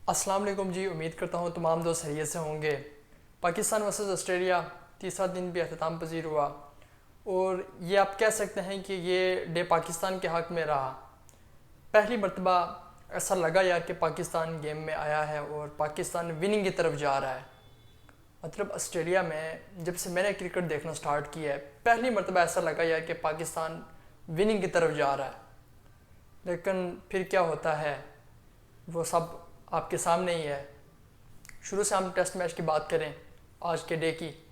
अस्सलाम वालेकुम जी। उम्मीद करता हूँ तमाम दोस्त खैरियत से होंगे। पाकिस्तान वर्सेस ऑस्ट्रेलिया तीसरा दिन भी अख्ताम पजीर हुआ और ये आप कह सकते हैं कि ये डे पाकिस्तान के हक़ में रहा। पहली मरतबा ऐसा लगा यार कि पाकिस्तान गेम में आया है और पाकिस्तान विनिंग की तरफ जा रहा है। मतलब ऑस्ट्रेलिया में जब से मैंने क्रिकेट देखना स्टार्ट किया है, पहली मरतबा ऐसा लगा यार कि पाकिस्तान विनिंग की तरफ जा रहा है। लेकिन फिर क्या होता है वो सब आपके सामने ही है। शुरू से हम टेस्ट मैच की बात करें आज के डे की,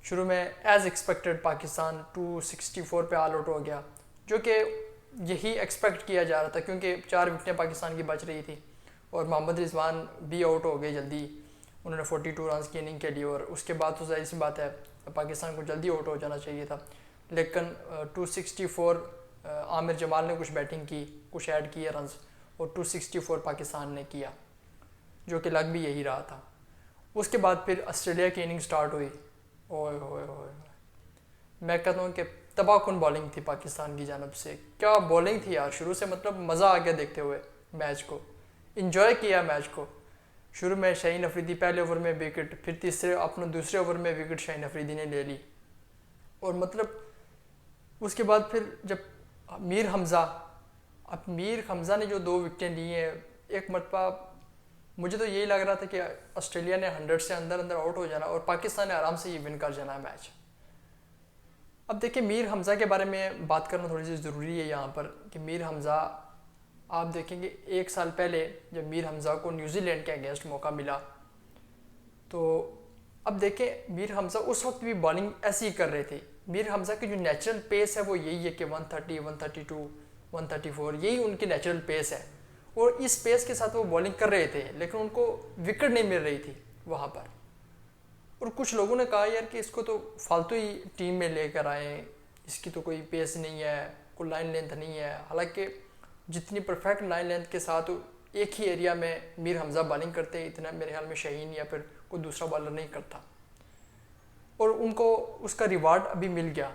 शुरू में एज़ एक्सपेक्टेड पाकिस्तान 264 पे ऑल आउट हो गया, जो कि यही एक्सपेक्ट किया जा रहा था क्योंकि 4 विकेटें पाकिस्तान की बच रही थी और मोहम्मद रिजवान भी आउट हो गए जल्दी। उन्होंने 42 रन की इनिंग के लिए और उसके बाद तो जाहिर सी बात है पाकिस्तान को जल्दी आउट हो जाना चाहिए था। लेकिन 264 आमिर जमाल ने कुछ बैटिंग की, कुछ ऐड किए रन और 264 पाकिस्तान ने किया, जो कि लग भी यही रहा था। उसके बाद फिर ऑस्ट्रेलिया की इनिंग स्टार्ट हुई। ओए ओए ओए, मैं कहता हूँ कि तबाहकुन बॉलिंग थी पाकिस्तान की जानब से। क्या बॉलिंग थी यार शुरू से, मतलब मज़ा आ गया देखते हुए मैच को, इंजॉय किया मैच को। शुरू में शाहीन अफरीदी पहले ओवर में विकेट, फिर अपने दूसरे ओवर में विकेट शाहीन अफरीदी ने ले ली और मतलब उसके बाद फिर जब मीर हमज़ा ने जो 2 विकेटें ली हैं, एक मरतबा मुझे तो यही लग रहा था कि ऑस्ट्रेलिया ने 100 से अंदर अंदर आउट हो जाना और पाकिस्तान ने आराम से ये विन कर जाना है मैच। अब देखिए मीर हमज़ा के बारे में बात करना थोड़ी सी ज़रूरी है यहाँ पर कि मीर हमज़ा, आप देखेंगे 1 साल पहले जब मीर हमज़ा को न्यूजीलैंड के अगेंस्ट मौका मिला तो अब देखें मीर हमज़ा उस वक्त भी बॉलिंग ऐसी ही कर रहे थे। मीर हमज़ा की जो नेचुरल पेस है वो यही है कि 130, 132, 134 यही उनकी नेचुरल पेस है और इस पेस के साथ वो बॉलिंग कर रहे थे, लेकिन उनको विकेट नहीं मिल रही थी वहाँ पर। और कुछ लोगों ने कहा यार कि इसको तो फालतू ही टीम में लेकर आए, इसकी तो कोई पेस नहीं है, कोई लाइन लेंथ नहीं है। हालांकि जितनी परफेक्ट लाइन लेंथ के साथ एक ही एरिया में मीर हमज़ा बॉलिंग करते हैं, इतना मेरे ख्याल में शाहीन या फिर कोई दूसरा बॉलर नहीं करता और उनको उसका रिवार्ड अभी मिल गया।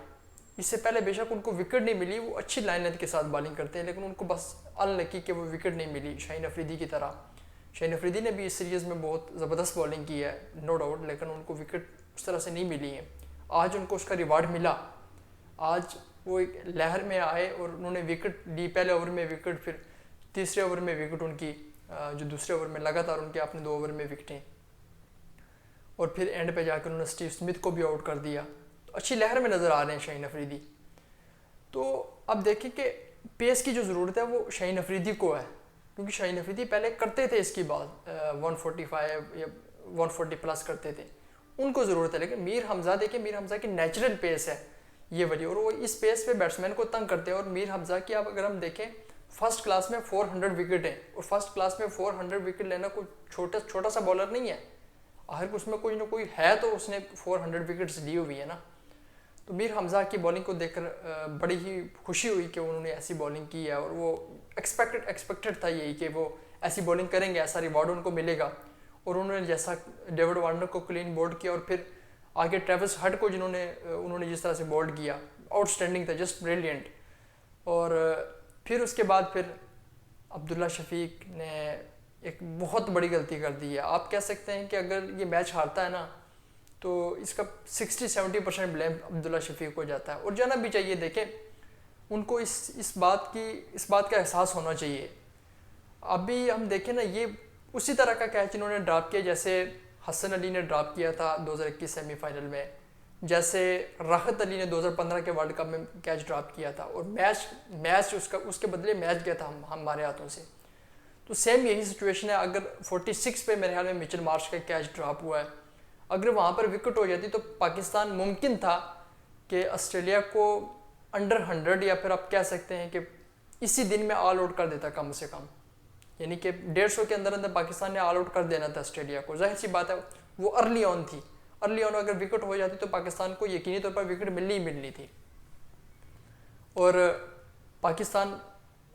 इससे पहले बेशक उनको विकेट नहीं मिली, वो अच्छी लाइन लेंथ के साथ बॉलिंग करते हैं, लेकिन उनको बस अनलकी कि वो विकेट नहीं मिली शाहीन अफरीदी की तरह। शाहीन अफरीदी ने भी इस सीरीज़ में बहुत ज़बरदस्त बॉलिंग की है नो डाउट, लेकिन उनको विकेट उस तरह से नहीं मिली है। आज उनको उसका रिवार्ड मिला, आज वो एक लहर में आए और उन्होंने विकेट ली। पहले ओवर में विकेट, फिर तीसरे ओवर में विकेट उनकी, जो दूसरे ओवर में लगातार उनके अपने 2 ओवर में विकेटें, और फिर एंड पे जाकर उन्होंने स्टीव स्मिथ को भी आउट कर दिया। तो अच्छी लहर में नज़र आ रहे हैं शाहीन अफरीदी। तो अब देखें कि पेस की जो ज़रूरत है वो शाहीन अफरीदी को है, क्योंकि शाहीन अफरीदी पहले करते थे इसकी बात 145 या 140 प्लस करते थे, उनको ज़रूरत है। लेकिन मीर हमज़ा देखिए, मीर हमज़ा की नेचुरल पेस है ये वाली और वो इस पेस पे बैट्समैन को तंग करते हैं। और मीर हमज़ा की अब अगर हम देखें फर्स्ट क्लास में 400 विकेट है और फर्स्ट क्लास में 400 विकेट लेना कोई छोटा सा बॉलर नहीं है। आखिर उसमें कोई ना कोई है तो उसने 400 विकेट्स ली हुई है ना। तो मीर हमज़ा की बॉलिंग को देखकर बड़ी ही खुशी हुई कि उन्होंने ऐसी बॉलिंग की है और वो एक्सपेक्टेड था यही कि वो ऐसी बॉलिंग करेंगे, ऐसा रिवॉर्ड उनको मिलेगा। और उन्होंने जैसा डेविड वार्नर को क्लीन बोल्ड किया और फिर आगे ट्रेविस हेड को उन्होंने जिस तरह से बोल्ड किया, आउटस्टैंडिंग था, जस्ट ब्रिलियंट। और फिर उसके बाद फिर अब्दुल्ला शफीक ने एक बहुत बड़ी गलती कर दी है। आप कह सकते हैं कि अगर ये मैच हारता है ना तो इसका 60-70% ब्लेम अब्दुल्ला शफीक को जाता है और जाना भी चाहिए। देखें उनको इस बात का एहसास होना चाहिए। अभी हम देखें ना, ये उसी तरह का कैच इन्होंने ड्रॉप किया जैसे हसन अली ने ड्रॉप किया था 2021 सेमीफाइनल में, जैसे राहत अली ने 2015 के वर्ल्ड कप में कैच ड्रॉप किया था और मैच उसके बदले मैच गया था हमारे हाथों से। तो सेम यही सिचुएशन है। अगर 46 पे मेरे ख्याल में मिचेल मार्श का कैच ड्रॉप हुआ है, अगर वहाँ पर विकेट हो जाती तो पाकिस्तान मुमकिन था कि ऑस्ट्रेलिया को अंडर 100 या फिर आप कह सकते हैं कि इसी दिन में ऑल आउट कर देता कम से कम, यानी कि 150 के अंदर अंदर पाकिस्तान ने ऑल आउट कर देना था ऑस्ट्रेलिया को। जाहिर सी बात है वो अर्ली ऑन थी, अर्ली ऑन अगर विकेट हो जाती तो पाकिस्तान को यकीनी तौर पर विकेट मिलनी ही मिलनी थी और पाकिस्तान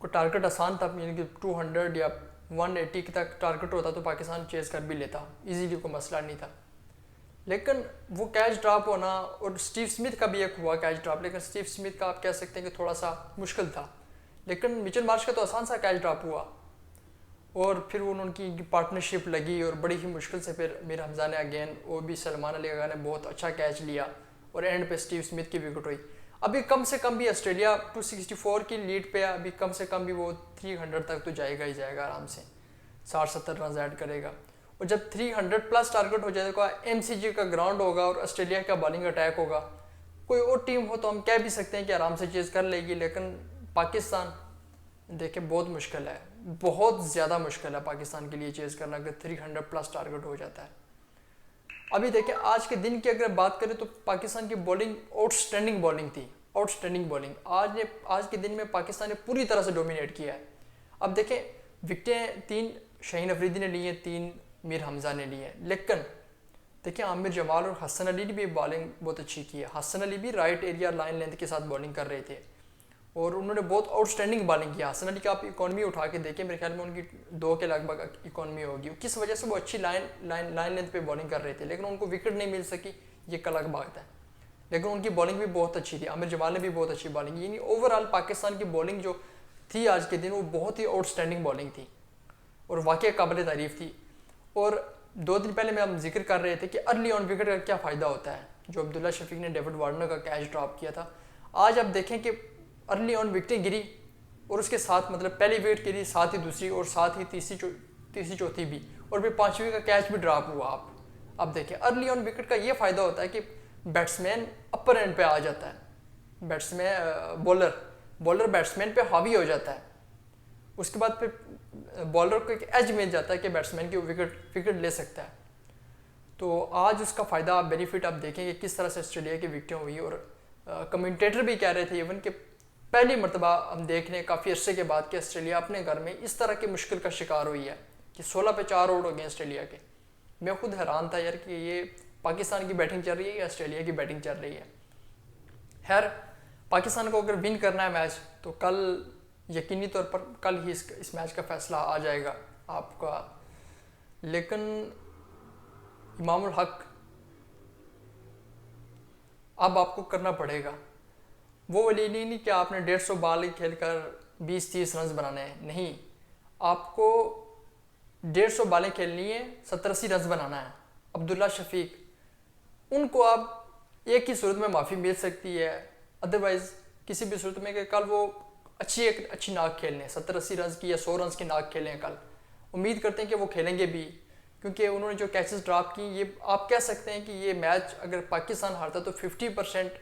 को टारगेट आसान था, यानी कि 200 या 180 तक टारगेट होता तो पाकिस्तान चेज कर भी लेता, इजीली कोई मसला नहीं था। लेकिन वो कैच ड्रॉप होना, और स्टीव स्मिथ का भी एक हुआ कैच ड्रॉप, लेकिन स्टीव स्मिथ का आप कह सकते हैं कि थोड़ा सा मुश्किल था, लेकिन मिचेल मार्श का तो आसान सा कैच ड्रॉप हुआ। और फिर उनकी पार्टनरशिप लगी और बड़ी ही मुश्किल से फिर मीर हमजा ने अगेन वो भी सलमान अली खान ने बहुत अच्छा कैच लिया और एंड पे स्टीव स्मिथ की विकेट हुई। अभी कम से कम भी ऑस्ट्रेलिया 264 की लीड पे, अभी कम से कम भी वो 300 तक तो जाएगा ही जाएगा आराम से, 60-70 रन ऐड करेगा। और जब 300 प्लस टारगेट हो जाएगा, एमसीजी का ग्राउंड होगा और ऑस्ट्रेलिया का बॉलिंग अटैक होगा, कोई और टीम हो तो हम कह भी सकते हैं कि आराम से चेज़ कर लेगी, लेकिन पाकिस्तान देखें बहुत मुश्किल है, बहुत ज़्यादा मुश्किल है पाकिस्तान के लिए चेज़ करना अगर 300 प्लस टारगेट हो जाता है। अभी देखें आज के दिन की अगर बात करें तो पाकिस्तान की बॉलिंग आउटस्टैंडिंग बॉलिंग थी, आउटस्टैंडिंग बॉलिंग। आज के दिन में पाकिस्तान ने पूरी तरह से डोमिनेट किया है। अब देखें विकेटें 3 शाहीन अफरीदी ने ली हैं, 3 मीर हमजा ने ली है, लेकिन देखिए आमिर जमाल और हसन अली ने भी बॉलिंग बहुत अच्छी की है। हसन अली भी राइट एरिया लाइन लेंथ के साथ बॉलिंग कर रहे थे और उन्होंने बहुत आउटस्टैंडिंग बॉलिंग किया। हसन अली का आप इकॉनमी उठा के देखें, मेरे ख्याल में उनकी 2 के लगभग इकॉनमी होगी। किस वजह से वो अच्छी लाइन लेंथ पे बॉलिंग कर रहे थे, लेकिन उनको विकेट नहीं मिल सकी, ये एक अलग बात है। लेकिन उनकी बॉलिंग भी बहुत अच्छी थी, आमिर जमाल ने भी बहुत अच्छी बॉलिंग की। यानी ओवरऑल पाकिस्तान की बॉलिंग जो थी आज के दिन वो बहुत ही आउटस्टैंडिंग बॉलिंग थी और वाकई काबिल तारीफ थी। और 2 दिन पहले में हम जिक्र कर रहे थे कि अर्ली ऑन विकेट का क्या फ़ायदा होता है, जो अब्दुल्ला शफीक ने डेविड वार्नर का कैच ड्रॉप किया था। आज आप देखें कि अर्ली ऑन विकेटें गिरी और उसके साथ मतलब पहली विकेट गिरी, साथ ही दूसरी और साथ ही तीसरी चौथी भी, और फिर 5वीं का कैच भी ड्रॉप हुआ। आप देखें अर्ली ऑन विकेट का ये फ़ायदा होता है कि बैट्समैन अपर एंड पे आ जाता है, बैट्समैन बॉलर बैट्समैन पे हावी हो जाता है। उसके बाद फिर बॉलर को एक एज मिल जाता है कि बैट्समैन की विकेट ले सकता है। तो आज उसका फ़ायदा बेनिफिट आप देखेंगे किस तरह से ऑस्ट्रेलिया की विकेटें हुई। और कमेंटेटर भी कह रहे थे इवन कि पहली मरतबा हम देख रहे हैं काफ़ी अर्से के बाद कि ऑस्ट्रेलिया अपने घर में इस तरह की मुश्किल का शिकार हुई है कि 16 पे 4 आउट हो गए ऑस्ट्रेलिया के। मैं खुद हैरान था यार कि ये पाकिस्तान की बैटिंग चल रही है या ऑस्ट्रेलिया की बैटिंग चल रही है। खैर पाकिस्तान को अगर विन करना है मैच तो कल यकीनी तौर पर कल ही इस मैच का फैसला आ जाएगा आपका। लेकिन इमामुल हक अब आपको करना पड़ेगा, वो वाली नहीं कि आपने 150 बॉल खेल कर 20-30 रन बनाने हैं, नहीं, आपको 150 बॉलें खेलनी है, 70-80 रन बनाना है। अब्दुल्ला शफीक उनको आप एक ही सूरत में माफ़ी मिल सकती है, अदरवाइज़ किसी भी सूरत में कि कल वो एक अच्छी नाक खेलने 70-80 रन की या 100 रन की नाक खेलें कल। उम्मीद करते हैं कि वो खेलेंगे भी, क्योंकि उन्होंने जो कैचेस ड्रॉप की, ये आप कह सकते हैं कि ये मैच अगर पाकिस्तान हारता तो 50%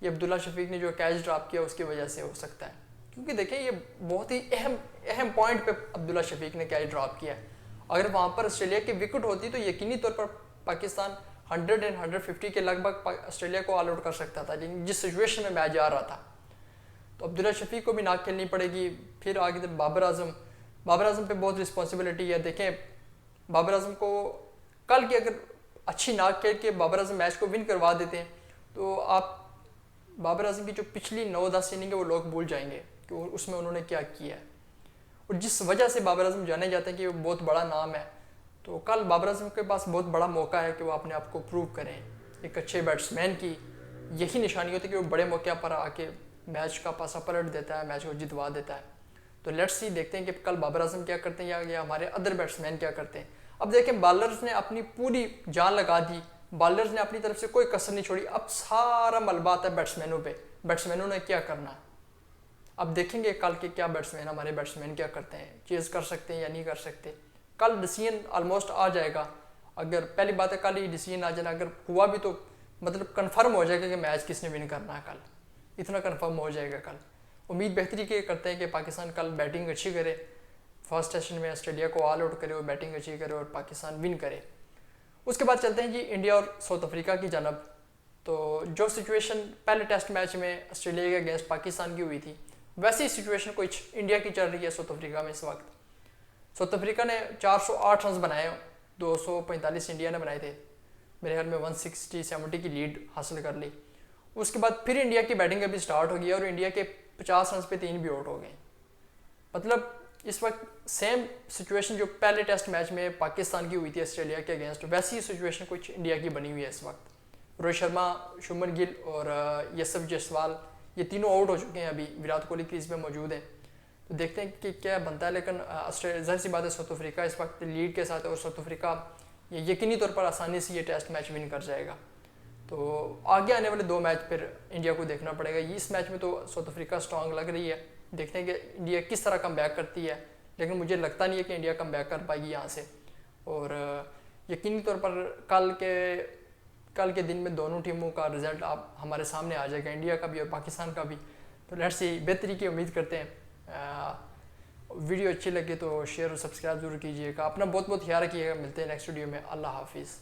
ये अब्दुल्ला शफीक ने जो कैच ड्रॉप किया उसकी वजह से हो सकता है। क्योंकि देखें ये बहुत ही अहम पॉइंट पे अब्दुल्ला शफीक ने कैच ड्रॉप किया है। अगर वहाँ पर ऑस्ट्रेलिया की विकेट होती तो यकीनी तौर पर पाकिस्तान 100 और 150 के लगभग ऑस्ट्रेलिया को ऑल आउट कर सकता था, लेकिन जिस सिचुएशन में मैच जा रहा था तो अब्दुल्ला शफीक को भी नाक खेलनी पड़ेगी। फिर आगे बाबर आजम पे बहुत रिस्पॉन्सिबिलिटी है। देखें बाबर आजम को कल की अगर अच्छी नाक खेल के बाबर आजम मैच को विन करवा देते हैं तो आप बाबर आजम की जो पिछली 9-10 इनिंग है वो लोग भूल जाएंगे कि उसमें उन्होंने क्या किया है। और जिस वजह से बाबर आजम जाने जाते हैं कि वो बहुत बड़ा नाम है, तो कल बाबर आजम के पास बहुत बड़ा मौका है कि वो अपने आप को प्रूव करें। एक अच्छे बैट्समैन की यही निशानी होती है कि वो बड़े मौके पर आके मैच का पासा पलट देता है, मैच को जितवा देता है। तो लेट्स सी, देखते हैं कि कल बाबर आजम क्या करते हैं या हमारे अदर बैट्समैन क्या करते हैं। अब देखें बॉलर्स ने अपनी पूरी जान लगा दी, बॉलर्स ने अपनी तरफ से कोई कसर नहीं छोड़ी। अब सारा मलबा आता है बैट्समैनों पे, बैट्समैनों ने क्या करना है। अब देखेंगे कल के क्या बैट्समैन, हमारे बैट्समैन क्या करते हैं, चेज़ कर सकते हैं या नहीं कर सकते। कल डिसीजन ऑलमोस्ट आ जाएगा। अगर पहली बात है कल ही डिसीजन आ जाना, अगर हुआ भी तो मतलब कन्फर्म हो जाएगा कि मैच किसने विन करना है कल, इतना कन्फर्म हो जाएगा कल। उम्मीद बेहतरी के करते हैं कि पाकिस्तान कल बैटिंग अच्छी करे, फर्स्ट सेशन में ऑस्ट्रेलिया को ऑल आउट करे और बैटिंग अच्छी करे और पाकिस्तान विन करे। उसके बाद चलते हैं जी इंडिया और साउथ अफ्रीका की जानब। तो जो सिचुएशन पहले टेस्ट मैच में ऑस्ट्रेलिया के अगेंस्ट पाकिस्तान की हुई थी, वैसी सिचुएशन कुछ इंडिया की चल रही है साउथ अफ्रीका में इस वक्त। साउथ अफ्रीका ने 408 रन बनाए, 245 इंडिया ने बनाए थे। मेरे ख्याल में 160-70 की लीड हासिल कर ली। उसके बाद फिर इंडिया की बैटिंग अभी स्टार्ट हो गई और इंडिया के 50 रन पे 3 भी आउट हो गए। मतलब इस वक्त सेम सिचुएशन जो पहले टेस्ट मैच में पाकिस्तान की हुई थी ऑस्ट्रेलिया के अगेंस्ट, वैसी सिचुएशन कुछ इंडिया की बनी हुई है इस वक्त। रोहित शर्मा, शुभमन गिल और यशस्वी जायसवाल ये तीनों आउट हो चुके हैं, अभी विराट कोहली क्रीज में मौजूद हैं। तो देखते हैं कि क्या बनता है। लेकिन ऑस्ट्रेलिया, ज़ाहिर सी बात है, साउथ अफ्रीका इस वक्त लीड के साथ है और साउथ अफ्रीका ये यकीनी तौर पर आसानी से ये टेस्ट मैच विन कर जाएगा। तो आगे आने वाले 2 मैच फिर इंडिया को देखना पड़ेगा। इस मैच में तो साउथ अफ्रीका स्ट्रांग लग रही है, देखते हैं कि इंडिया किस तरह कम बैक करती है, लेकिन मुझे लगता नहीं है कि इंडिया कम बैक कर पाएगी यहाँ से। और यकीनी तौर पर कल के दिन में दोनों टीमों का रिजल्ट आप हमारे सामने आ जाएगा, इंडिया का भी और पाकिस्तान का भी। तो लेट्स सी, बेहतरी की उम्मीद करते हैं। वीडियो अच्छी लगे तो शेयर और सब्सक्राइब जरूर कीजिएगा। अपना बहुत बहुत ख्याल रखिएगा। मिलते हैं नेक्स्ट वीडियो में। अल्लाह हाफिज़।